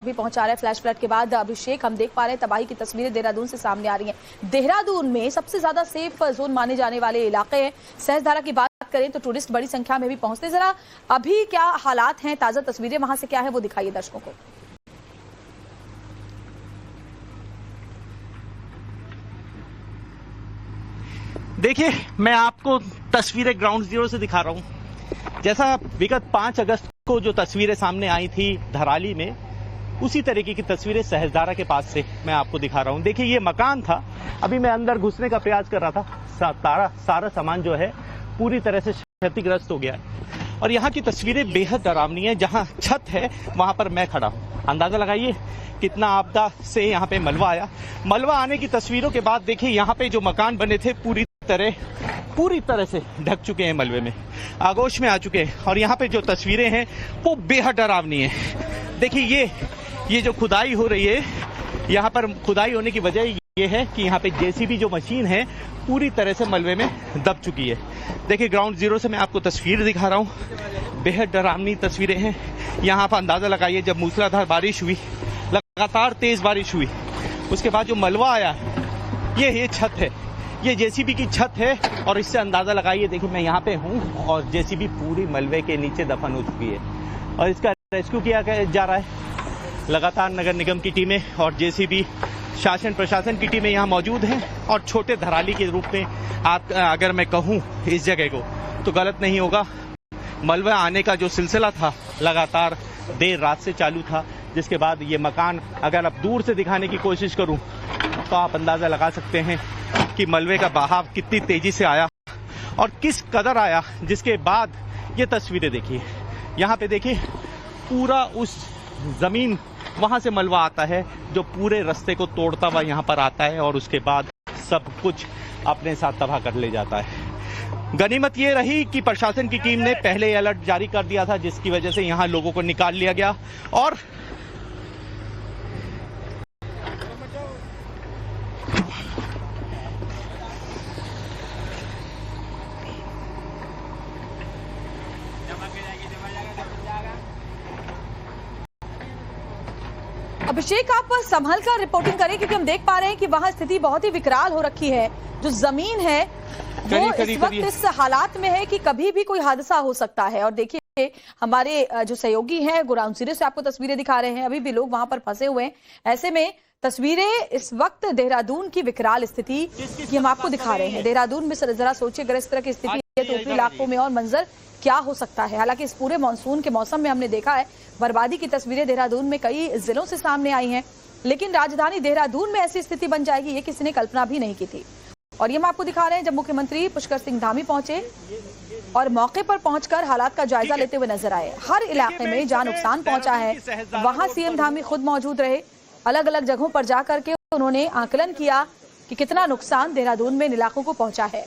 भी पहुंचा रहे फ्लैश फ्लड के बाद अभिषेक, हम देख पा रहे हैं तबाही की तस्वीरें देहरादून से सामने आ रही हैं। देहरादून में सबसे ज्यादा सेफ जोन माने जाने वाले इलाके हैं। सहस्त्रधारा की बात करें तो टूरिस्ट बड़ी संख्या में भी पहुंचते। जरा अभी क्या हालात हैं, ताजा तस्वीरें वहां से क्या है वो दिखाइए दर्शकों को। देखिए, मैं आपको तस्वीरें ग्राउंड जीरो से दिखा रहा हूं। जैसा विगत 5 अगस्त को जो तस्वीरें सामने आई थी धराली में, उसी तरीके की तस्वीरें सहस्त्रधारा के पास से मैं आपको दिखा रहा हूं। देखिए, ये मकान था, अभी मैं अंदर घुसने का प्रयास कर रहा था। सारा सामान जो है पूरी तरह से क्षतिग्रस्त हो गया है और यहाँ की तस्वीरें बेहद डरावनी है। जहाँ छत है वहां पर मैं खड़ा हूँ। अंदाजा लगाइए कितना आपदा से यहाँ पे मलबा आया। मलबा आने की तस्वीरों के बाद देखिए, यहाँ पे जो मकान बने थे पूरी तरह से ढक चुके हैं, मलबे में आगोश में आ चुके हैं। और यहाँ पे जो तस्वीरें हैं वो बेहद डरावनी है। देखिए, ये जो खुदाई हो रही है, यहाँ पर खुदाई होने की वजह ये है कि यहाँ पे जेसीबी जो मशीन है पूरी तरह से मलबे में दब चुकी है। देखिए, ग्राउंड जीरो से मैं आपको तस्वीर दिखा रहा हूँ। बेहद डरावनी तस्वीरें हैं। यहाँ पर अंदाजा लगाइए, जब मूसलाधार बारिश हुई, लगातार तेज बारिश हुई, उसके बाद जो मलबा आया, ये छत है, ये जेसीबी की छत है। और इससे अंदाजा लगाइए, देखिए मैं यहाँ पे हूँ और जेसीबी पूरी मलबे के नीचे दफन हो चुकी है और इसका रेस्क्यू किया जा रहा है। लगातार नगर निगम की टीमें और जेसीबी, शासन प्रशासन की टीमें यहाँ मौजूद हैं। और छोटे धराली के रूप में अगर मैं कहूँ इस जगह को, तो गलत नहीं होगा। मलबा आने का जो सिलसिला था लगातार देर रात से चालू था, जिसके बाद ये मकान, अगर अब दूर से दिखाने की कोशिश करूं तो आप अंदाजा लगा सकते हैं कि मलबे का बहाव कितनी तेजी से आया और किस कदर आया। जिसके बाद ये तस्वीरें देखिए, यहाँ पे देखिए पूरा उस जमीन, वहां से मलबा आता है जो पूरे रास्ते को तोड़ता हुआ यहाँ पर आता है और उसके बाद सब कुछ अपने साथ तबाह कर ले जाता है। गनीमत ये रही कि प्रशासन की टीम ने पहले अलर्ट जारी कर दिया था, जिसकी वजह से यहाँ लोगों को निकाल लिया गया। और अभिषेक, आप संभल कर रिपोर्टिंग करें, क्योंकि हम देख पा रहे हैं कि वहां स्थिति बहुत ही विकराल हो रखी है। जो जमीन है वो इस वक्त इस हालात में है कि कभी भी कोई हादसा हो सकता है। और देखिए, हमारे जो सहयोगी हैं ग्राउंड जीरो से आपको तस्वीरें दिखा रहे हैं। अभी भी लोग वहां पर फंसे हुए हैं। ऐसे में तस्वीरें इस वक्त देहरादून की विकराल स्थिति की हम आपको दिखा रहे हैं। देहरादून में जरा सोचिए, अगर इस तरह की स्थिति है तो ऊपरी इलाकों में और मंजर क्या हो सकता है। हालांकि इस पूरे मानसून के मौसम में हमने देखा है बर्बादी की तस्वीरें देहरादून में कई जिलों से सामने आई हैं, लेकिन राजधानी देहरादून में ऐसी स्थिति बन जाएगी ये किसी ने कल्पना भी नहीं की थी। और ये हम आपको दिखा रहे हैं जब मुख्यमंत्री पुष्कर सिंह धामी पहुंचे और मौके पर पहुंचकर हालात का जायजा लेते हुए नजर आए। हर इलाके में जहां नुकसान पहुंचा है वहां सीएम धामी खुद मौजूद रहे। अलग अलग जगहों पर जाकर के उन्होंने आकलन किया कि कितना नुकसान देहरादून में इन इलाकों को पहुंचा है।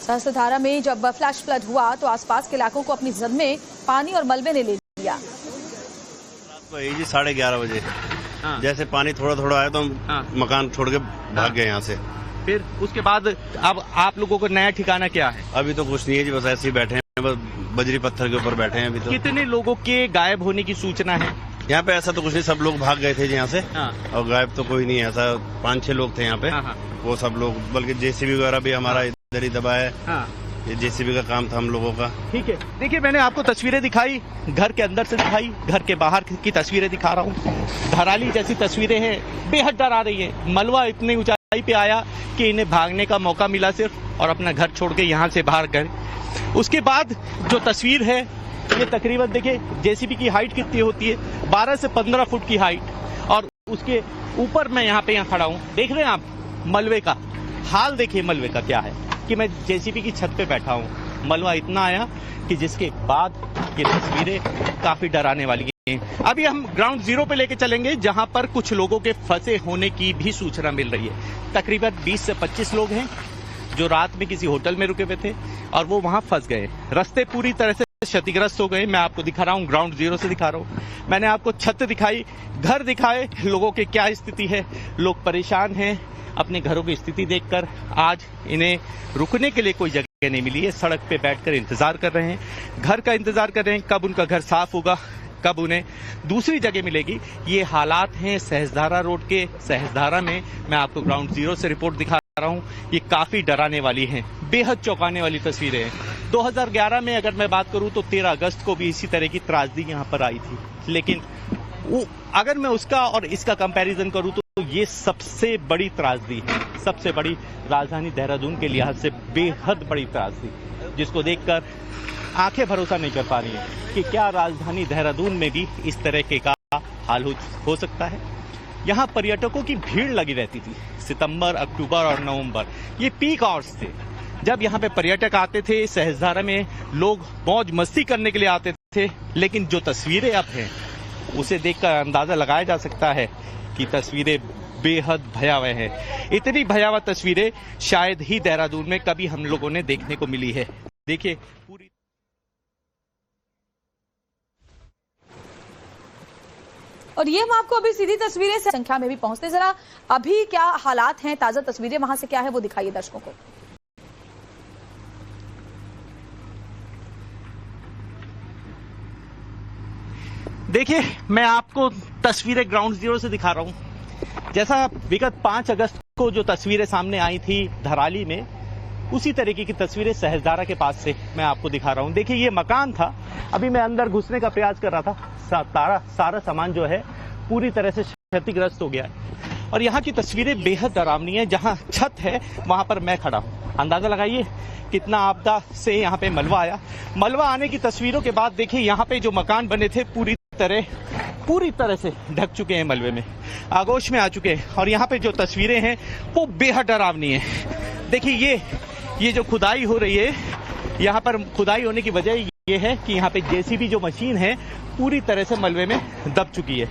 सहस्त्रधारा में जब फ्लैश फ्लड हुआ तो आसपास के इलाकों को अपनी जद में पानी और मलबे ने ले लिया। रात को 11:30 बजे जैसे पानी थोड़ा थोड़ा आया तो हम मकान छोड़ के भाग गए यहाँ से। फिर उसके बाद अब आप लोगों को नया ठिकाना क्या है? अभी तो कुछ नहीं है जी, बस ऐसे ही बैठे हैं, बस बजरी पत्थर के ऊपर बैठे हैं अभी तो। कितने लोगों के गायब होने की सूचना है? यहाँ पे ऐसा तो कुछ नहीं, सब लोग भाग गए थे यहाँ से और गायब तो कोई नहीं है। ऐसा 5-6 लोग थे यहाँ पे, वो सब लोग, बल्कि जेसीबी वगैरह भी हमारा इधर ही दबा है। ये जेसीबी का काम था हम लोगों का। ठीक है, देखिए मैंने आपको तस्वीरें दिखाई, घर के अंदर से दिखाई, घर के बाहर की तस्वीरें दिखा रहा हूँ। धराली जैसी तस्वीरें हैं, बेहद डरा रही है। मलबा इतनी ऊंचाई पे आया कि इन्हें भागने का मौका मिला सिर्फ, और अपना घर छोड़ के यहाँ से बाहर गए। उसके बाद जो तस्वीर है ये तकरीबन देखिए जेसीबी की हाइट कितनी होती है, 12 से 15 फुट की हाइट। और उसके ऊपर मैं यहाँ खड़ा हूँ, देख रहे हैं आप मलबे का हाल। देखिए मलबे का क्या है कि मैं जेसीबी की छत पे बैठा हूँ। मलबा इतना आया कि जिसके बाद ये तस्वीरें काफी डराने वाली हैं। अभी हम ग्राउंड जीरो पे लेके चलेंगे, जहां पर कुछ लोगों के फंसे होने की भी सूचना मिल रही है। तकरीबन 20 से 25 लोग हैं जो रात में किसी होटल में रुके हुए थे और वो वहां फंस गए। रास्ते पूरी तरह से क्षतिग्रस्त हो गए। मैं आपको दिखा रहा हूँ, ग्राउंड जीरो से दिखा रहा हूँ। मैंने आपको छत दिखाई, घर दिखाए, लोगों की क्या स्थिति है। लोग परेशान हैं अपने घरों की स्थिति देखकर। आज इन्हें रुकने के लिए कोई जगह नहीं मिली है, सड़क पे बैठकर इंतजार कर रहे हैं, घर का इंतजार कर रहे हैं कब उनका घर साफ होगा। कब उन्हें दूसरी जगह मिलेगी। ये हालात हैं सहस्त्रधारा रोड के। सहस्त्रधारा में मैं आपको ग्राउंड जीरो से रिपोर्ट दिखा रहा हूँ। ये काफी डराने वाली हैं, बेहद चौंकाने वाली तस्वीरें हैं। 2011 में अगर मैं बात करूं तो 13 अगस्त को भी इसी तरह की त्रासदी यहां पर आई थी, लेकिन अगर मैं उसका और इसका कंपैरिजन करूं तो ये सबसे बड़ी त्रासदी है, सबसे बड़ी राजधानी देहरादून के लिहाज से बेहद बड़ी त्रासदी, जिसको देखकर आंखें भरोसा नहीं कर पा रही हैं कि क्या राजधानी देहरादून में भी इस तरह के का हाल हो सकता है। यहाँ पर्यटकों की भीड़ लगी रहती थी। सितंबर, अक्टूबर और नवंबर ये पीक आवर्स थे जब यहाँ पे पर्यटक आते थे। सहस्त्रधारा में लोग मौज मस्ती करने के लिए आते थे, लेकिन जो तस्वीरें अब हैं उसे देखकर अंदाजा लगाया जा सकता है कि तस्वीरें बेहद भयावह है। इतनी भयावह तस्वीरें शायद ही देहरादून में कभी हम लोगों ने देखने को मिली है। देखिए पूरी और ये हम आपको अभी सीधी तस्वीरें से संख्या में भी पहुंचते, जरा अभी क्या हालात हैं, ताजा तस्वीरें वहां से क्या है वो दिखाइए दर्शकों को। देखिए मैं आपको तस्वीरें ग्राउंड जीरो से दिखा रहा हूं। जैसा विगत 5 अगस्त को जो तस्वीरें सामने आई थी धराली में, उसी तरीके की तस्वीरें सहस्त्रधारा के पास से मैं आपको दिखा रहा हूं। देखिए ये मकान था, अभी मैं अंदर घुसने का प्रयास कर रहा था, सारा सामान जो है पूरी तरह से क्षतिग्रस्त हो गया है और यहाँ की तस्वीरें बेहद डरावनी है। जहाँ छत है वहां पर मैं खड़ा हूँ। अंदाजा लगाइए कितना आपदा से यहाँ पे मलबा आया। मलबा आने की तस्वीरों के बाद देखिए यहाँ पे जो मकान बने थे पूरी तरह से ढक चुके हैं, मलबे में आगोश में आ चुके हैं। और यहाँ पे जो तस्वीरें हैं वो बेहद डरावनी है। देखिए ये जो खुदाई हो रही है, यहाँ पर खुदाई होने की वजह ये है कि यहाँ पे जेसीबी जो मशीन है पूरी तरह से मलबे में दब चुकी है।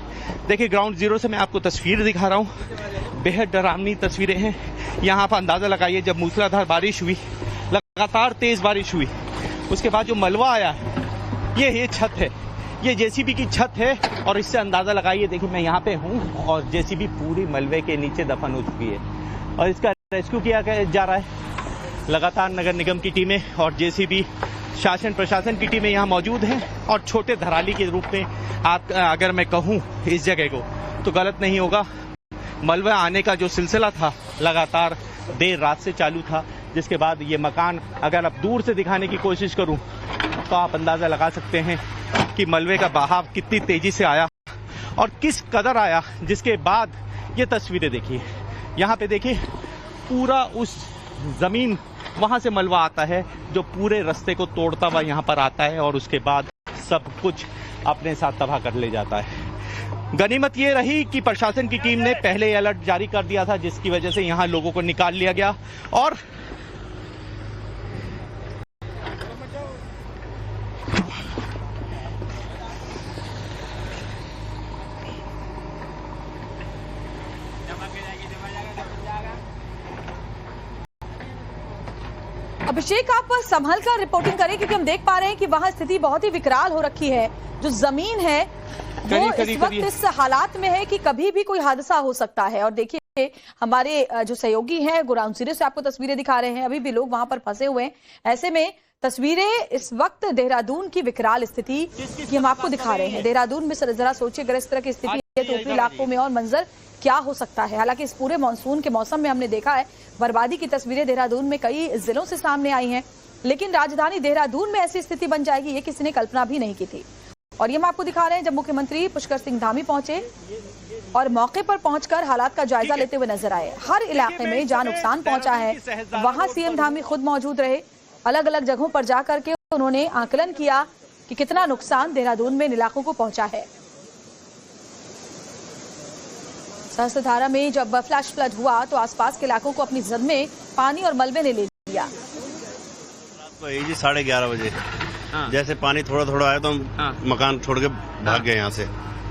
देखिए ग्राउंड जीरो से मैं आपको तस्वीर दिखा रहा हूँ, बेहद डरावनी तस्वीरें हैं। यहाँ पर अंदाजा लगाइए जब मूसलाधार बारिश हुई, लगातार तेज बारिश हुई, उसके बाद जो मलबा आया ये छत है, ये जेसीबी की छत है। और इससे अंदाजा लगाइए, देखिए मैं यहाँ पे हूँ और जेसीबी पूरी मलबे के नीचे दफन हो चुकी है और इसका रेस्क्यू किया जा रहा है। लगातार नगर निगम की टीमें और जेसीबी शासन प्रशासन की टीमें यहाँ मौजूद हैं और छोटे धराली के रूप में अगर मैं कहूँ इस जगह को तो गलत नहीं होगा। मलबा आने का जो सिलसिला था लगातार देर रात से चालू था, जिसके बाद ये मकान अगर अब दूर से दिखाने की कोशिश करूं तो आप अंदाजा लगा सकते हैं कि मलबे का बहाव कितनी तेजी से आया और किस कदर आया। जिसके बाद ये तस्वीरें देखिए, यहाँ पे देखिए पूरा उस जमीन वहां से मलबा आता है जो पूरे रास्ते को तोड़ता हुआ यहाँ पर आता है और उसके बाद सब कुछ अपने साथ तबाह कर ले जाता है। गनीमत ये रही कि प्रशासन की टीम ने पहले अलर्ट जारी कर दिया था, जिसकी वजह से यहाँ लोगों को निकाल लिया गया। और अभिषेक आप संभल कर रिपोर्टिंग करें, क्योंकि हम देख पा रहे हैं कि वहां स्थिति बहुत ही विकराल हो रखी है। जो जमीन है वो इस वक्त इस हालात में है कि कभी भी कोई हादसा हो सकता है। और देखिए हमारे जो सहयोगी हैं ग्राउंड जीरो से आपको तस्वीरें दिखा रहे हैं, अभी भी लोग वहां पर फंसे हुए हैं। ऐसे में तस्वीरें इस वक्त देहरादून की विकराल स्थिति की हम आपको दिखा रहे हैं। देहरादून में जरा सोचिए अगर इस तरह की स्थिति है तो ऊपरी इलाकों में और मंजर क्या हो सकता है। हालांकि इस पूरे मानसून के मौसम में हमने देखा है बर्बादी की तस्वीरें देहरादून में कई जिलों से सामने आई हैं, लेकिन राजधानी देहरादून में ऐसी स्थिति बन जाएगी ये किसी ने कल्पना भी नहीं की थी। और ये हम आपको दिखा रहे हैं जब मुख्यमंत्री पुष्कर सिंह धामी पहुंचे और मौके पर पहुंचकर हालात का जायजा लेते हुए नजर आए। हर इलाके में जहां नुकसान पहुंचा है वहां सीएम धामी खुद मौजूद रहे। अलग अलग जगहों पर जाकर के उन्होंने आकलन किया कि कितना नुकसान देहरादून में इन इलाकों को पहुंचा है। सहस्त्रधारा में जब फ्लैश फ्लड हुआ तो आसपास के इलाकों को अपनी जद में पानी और मलबे ने ले लिया। रात को जी 11:30 बजे जैसे पानी थोड़ा थोड़ा आया तो हम मकान छोड़ के भाग गए यहाँ से।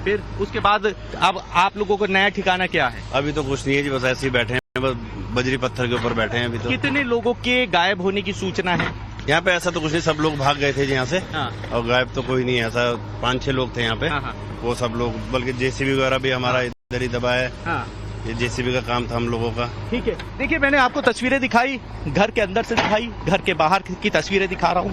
फिर उसके बाद अब आप लोगों को नया ठिकाना क्या है? अभी तो कुछ नहीं है जी, बस ऐसे ही बैठे हैं, बस बजरी पत्थर के ऊपर बैठे हैं अभी तो। कितने लोगों के गायब होने की सूचना है? यहाँ पे ऐसा तो कुछ नहीं, सब लोग भाग गए थे जी यहाँ से और गायब तो कोई नहीं है। ऐसा 5-6 लोग थे यहाँ पे, वो सब लोग, बल्कि जेसीबी वगैरह भी हमारा इधर ही दबा है। ये जेसीबी का काम था हम लोगों का। ठीक है, देखिए मैंने आपको तस्वीरें दिखाई, घर के अंदर से दिखाई, घर के बाहर की तस्वीरें दिखा रहा हूँ।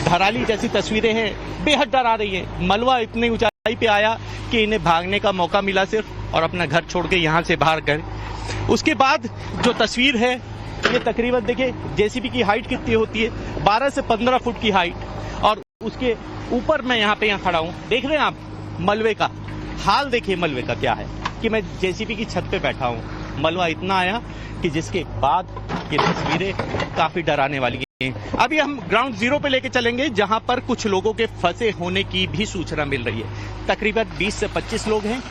धराली जैसी तस्वीरें हैं, बेहद डरा रही है। मलबा इतनी ऊंचाई ऊंचाई पे आया कि इन्हें भागने का मौका मिला सिर्फ, और अपना घर छोड़ के यहाँ से बाहर गए। उसके बाद जो तस्वीर है ये तकरीबन देखिए जेसीबी की हाइट कितनी होती है, 12 से 15 फुट की हाइट, और उसके ऊपर मैं यहाँ खड़ा हूँ। देख रहे हैं आप मलबे का हाल, देखिए मलबे का क्या है कि मैं जेसीबी की छत पे बैठा हूँ। मलबा इतना आया कि जिसके बाद ये तस्वीरें काफी डराने वाली हैं। अभी हम ग्राउंड जीरो पे लेके चलेंगे जहां पर कुछ लोगों के फंसे होने की भी सूचना मिल रही है। तकरीबन 20 से 25 लोग हैं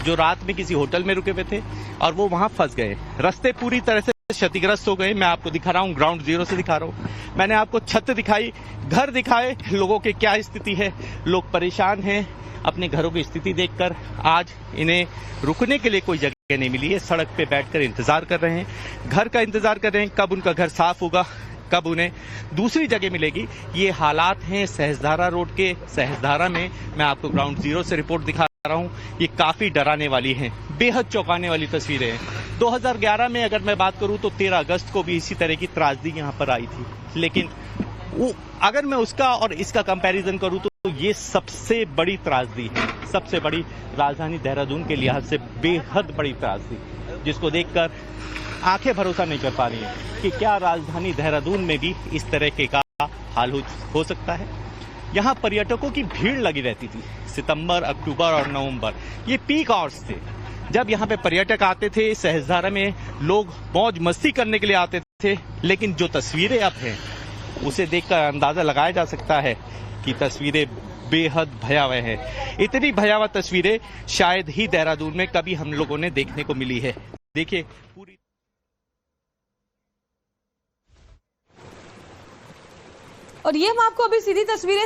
जो रात में किसी होटल में रुके हुए थे और वो वहां फंस गए। रास्ते पूरी तरह से क्षतिग्रस्त हो गए। मैं आपको दिखा रहा हूँ, ग्राउंड जीरो से दिखा रहा हूँ। मैंने आपको छत दिखाई, घर दिखाए, लोगों की क्या स्थिति है। लोग परेशान हैं अपने घरों की स्थिति देखकर। आज इन्हें रुकने के लिए कोई जगह नहीं मिली है, सड़क पे बैठकर इंतजार कर रहे हैं, घर का इंतजार कर रहे हैं कब उनका घर साफ होगा, कब उन्हें दूसरी जगह मिलेगी। ये हालात हैं सहस्त्रधारा रोड के। सहस्त्रधारा में मैं आपको ग्राउंड जीरो से रिपोर्ट दिखा रहा हूँ। ये काफी डराने वाली हैं, बेहद चौंकाने वाली तस्वीरें हैं। 2011 में अगर मैं बात करूं तो 13 अगस्त को भी इसी तरह की त्रासदी यहां पर आई थी, लेकिन अगर मैं उसका और इसका कंपैरिजन करूं तो ये सबसे बड़ी त्रासदी है, सबसे बड़ी राजधानी देहरादून के लिहाज से बेहद बड़ी त्रासदी, जिसको देखकर आंखें भरोसा नहीं कर पा रही हैं कि क्या राजधानी देहरादून में भी इस तरह के का हाल हो सकता है। यहाँ पर्यटकों की भीड़ लगी रहती थी। सितंबर, अक्टूबर और नवंबर ये पीक आवर्स थे जब यहाँ पे पर्यटक आते थे। सहस्त्रधारा में लोग मौज मस्ती करने के लिए आते थे, लेकिन जो तस्वीरें अब हैं उसे देखकर अंदाजा लगाया जा सकता है कि तस्वीरें बेहद भयावह है। इतनी भयावह तस्वीरें शायद ही देहरादून में कभी हम लोगों ने देखने को मिली है। देखिए पूरी, और ये हम आपको अभी सीधी तस्वीरें